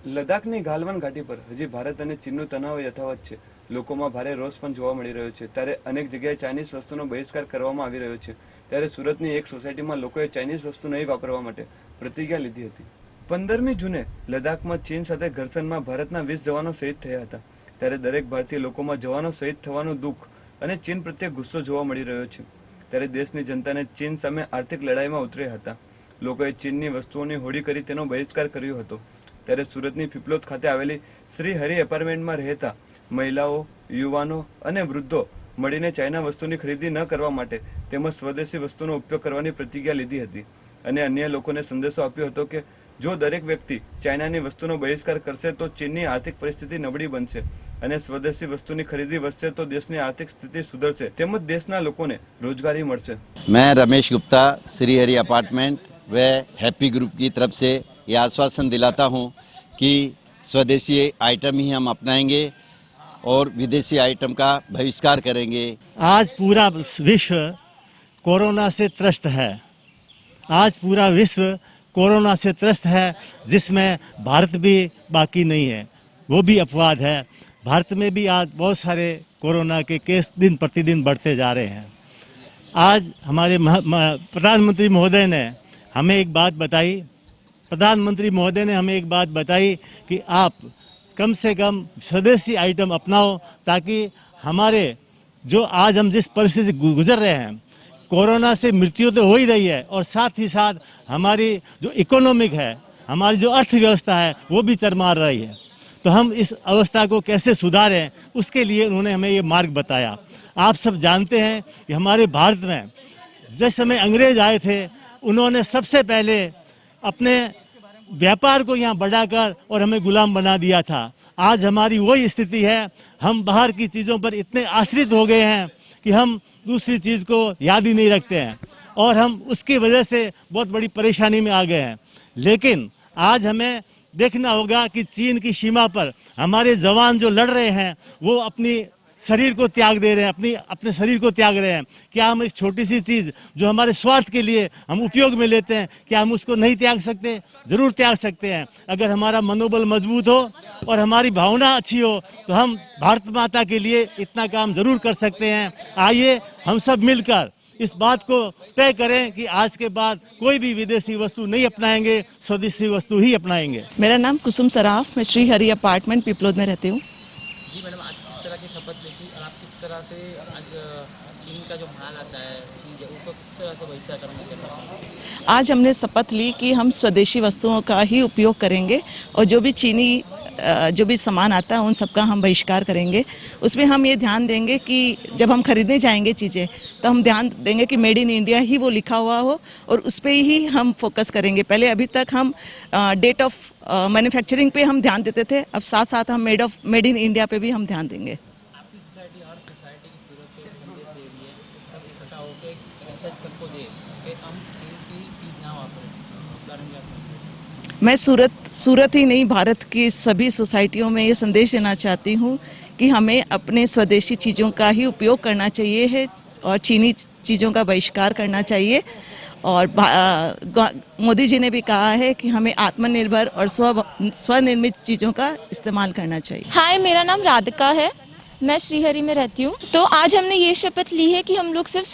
લદ્દાખની ગાલવાન ઘાટી પર હજી ભારત અને ચીનનો તણાવ યથાવત છે. લોકોમાં ભારે રોષ પણ જોવા મળી રહ્યો છે. ત્યારે અનેક જગ્યાએ ચાઇનીઝ વસ્તુનો બહિષ્કાર કરવામાં આવી રહ્યો છે. ત્યારે સુરતની એક સોસાયટીમાં લોકોએ ચાઇનીઝ વસ્તુ નહીં વાપરવા માટે પ્રતિજ્ઞા લીધી હતી. 15મી જૂને લદ્દાખમાં ચીન સાથે ઘર્ષણમાં ભારતના 20 જવાનો શહીદ થયા હતા. ત્યારે દરેક ભારતીય લોકોમાં જવાનો શહીદ થવાનું દુઃખ અને ચીન પ્રત્યે ગુસ્સો જોવા મળી રહ્યો છે. ત્યારે દેશની જનતાને ચીન સામે આર્થિક લડાઈમાં ઉતર્યા હતા. લોકોએ ચીનની વસ્તુઓની હોડી કરી તેનો બહિષ્કાર કર્યો હતો. ત્યારે સુરતની પીપલોદ ખાતે આવેલી શ્રી હરિ એપાર્ટમેન્ટમાં રહેતા મહિલાઓ, યુવાનો અને વૃદ્ધો મળીને ચાઇના વસ્તુની ખરીદી ન કરવા માટે તેમજ સ્વદેશી વસ્તુનો ઉપયોગ કરવાની પ્રતિજ્ઞા લીધી હતી અને અન્ય લોકોને સંદેશો આપ્યો હતો કે જો દરેક વ્યક્તિ ચાઇનાની વસ્તુનો બહિષ્કાર કરશે તો ચીનની આર્થિક પરિસ્થિતિ નબળી બનશે અને સ્વદેશી વસ્તુની ખરીદી વધશે તો દેશની આર્થિક સ્થિતિ સુધરશે તેમજ દેશના લોકોને રોજગારી મળશે. मैं रमेश गुप्ता श्री हरि अपार्टमेंट व हैप्पी ग्रुप की तरफ से ये आश्वासन दिलाता हूँ कि स्वदेशी आइटम ही हम अपनाएंगे और विदेशी आइटम का बहिष्कार करेंगे. आज पूरा विश्व कोरोना से त्रस्त है. आज पूरा विश्व कोरोना से त्रस्त है, जिसमें भारत भी बाकी नहीं है. वो भी अपवाद है. भारत में भी आज बहुत सारे कोरोना के केस दिन प्रतिदिन बढ़ते जा रहे हैं. आज हमारे प्रधानमंत्री महोदय ने हमें एक बात बताई. प्रधानमंत्री महोदय ने हमें एक बात बताई कि आप कम से कम स्वदेशी आइटम अपनाओ ताकि हमारे जो आज हम जिस परिस्थिति गुजर रहे हैं, कोरोना से मृत्यु तो हो ही रही है और साथ ही साथ हमारी जो इकोनॉमिक है, हमारी जो अर्थव्यवस्था है वो भी चरमरा रही है. तो हम इस अवस्था को कैसे सुधारें, उसके लिए उन्होंने हमें ये मार्ग बताया. आप सब जानते हैं कि हमारे भारत में जिस समय अंग्रेज आए थे, उन्होंने सबसे पहले अपने व्यापार को यहाँ बढ़ाकर और हमें गुलाम बना दिया था. आज हमारी वही स्थिति है. हम बाहर की चीज़ों पर इतने आश्रित हो गए हैं कि हम दूसरी चीज़ को याद ही नहीं रखते हैं और हम उसकी वजह से बहुत बड़ी परेशानी में आ गए हैं. लेकिन आज हमें देखना होगा कि चीन की सीमा पर हमारे जवान जो लड़ रहे हैं वो अपनी शरीर को त्याग दे रहे हैं, अपने शरीर को त्याग रहे हैं. क्या हम इस छोटी सी चीज़ जो हमारे स्वार्थ के लिए हम उपयोग में लेते हैं, क्या हम उसको नहीं त्याग सकते? ज़रूर त्याग सकते हैं. अगर हमारा मनोबल मजबूत हो और हमारी भावना अच्छी हो तो हम भारत माता के लिए इतना काम ज़रूर कर सकते हैं. आइए हम सब मिलकर इस बात को तय करें कि आज के बाद कोई भी विदेशी वस्तु नहीं अपनाएंगे, स्वदेशी वस्तु ही अपनाएंगे. मेरा नाम कुसुम सराफ, मैं श्री हरि अपार्टमेंट पीपलोद में रहती हूँ. जी मैडम, आज किस तरह की शपथ लेती और आप किस तरह से आज चीन का जो माल आता है चीज है उसको किस तरह से बहिष्कार करने के लिए आज हमने शपथ ली कि हम स्वदेशी वस्तुओं का ही उपयोग करेंगे और जो भी चीनी जो भी सामान आता है उन सबका हम बहिष्कार करेंगे. उसमें हम ये ध्यान देंगे कि जब हम खरीदने जाएंगे चीज़ें तो हम ध्यान देंगे कि मेड इन इंडिया ही वो लिखा हुआ हो और उस पर ही हम फोकस करेंगे. पहले अभी तक हम डेट ऑफ मैन्युफैक्चरिंग पे हम ध्यान देते थे, अब साथ साथ हम मेड इन इंडिया पे भी हम ध्यान देंगे. आपकी सोसाइटी हर सोसाइटी की सूरत से संदेश दे रही है, सब इकट्ठा होकर एक मैसेज सबको दे कि हम चीन की चीज़ ना वापरें. मैं सूरत ही नहीं, भारत की सभी सोसाइटियों में ये संदेश देना चाहती हूँ कि हमें अपने स्वदेशी चीज़ों का ही उपयोग करना चाहिए है और चीनी चीज़ों का बहिष्कार करना चाहिए. और मोदी जी ने भी कहा है कि हमें आत्मनिर्भर और स्वनिर्मित चीज़ों का इस्तेमाल करना चाहिए. हाय, मेरा नाम राधिका है, मैं श्रीहरि में रहती हूँ. तो आज हमने ये शपथ ली है कि हम लोग सिर्फ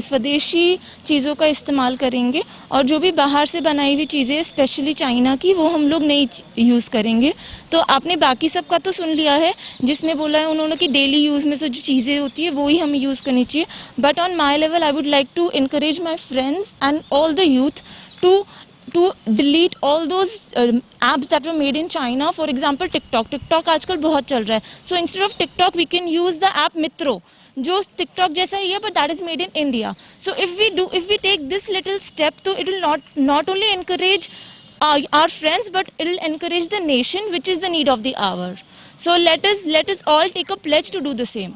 स्वदेशी चीज़ों का इस्तेमाल करेंगे और जो भी बाहर से बनाई हुई चीज़ें स्पेशली चाइना की वो हम लोग नहीं यूज़ करेंगे. तो आपने बाकी सब का तो सुन लिया है जिसमें बोला है उन्होंने कि डेली यूज़ में से जो चीज़ें होती है वो ही हमें यूज़ करनी चाहिए. But on my level I would like to encourage my friends and all the youth to delete all those apps that were made in China. For example, TikTok आजकल बहुत चल रहा है. So instead of TikTok, we can use the app Mitro, जो TikTok जैसा ही है, but that is made in India. So if we take this little step, तो it will not only encourage our friends, but it will encourage the nation, which is the need of the hour. So let us all take a pledge to do the same.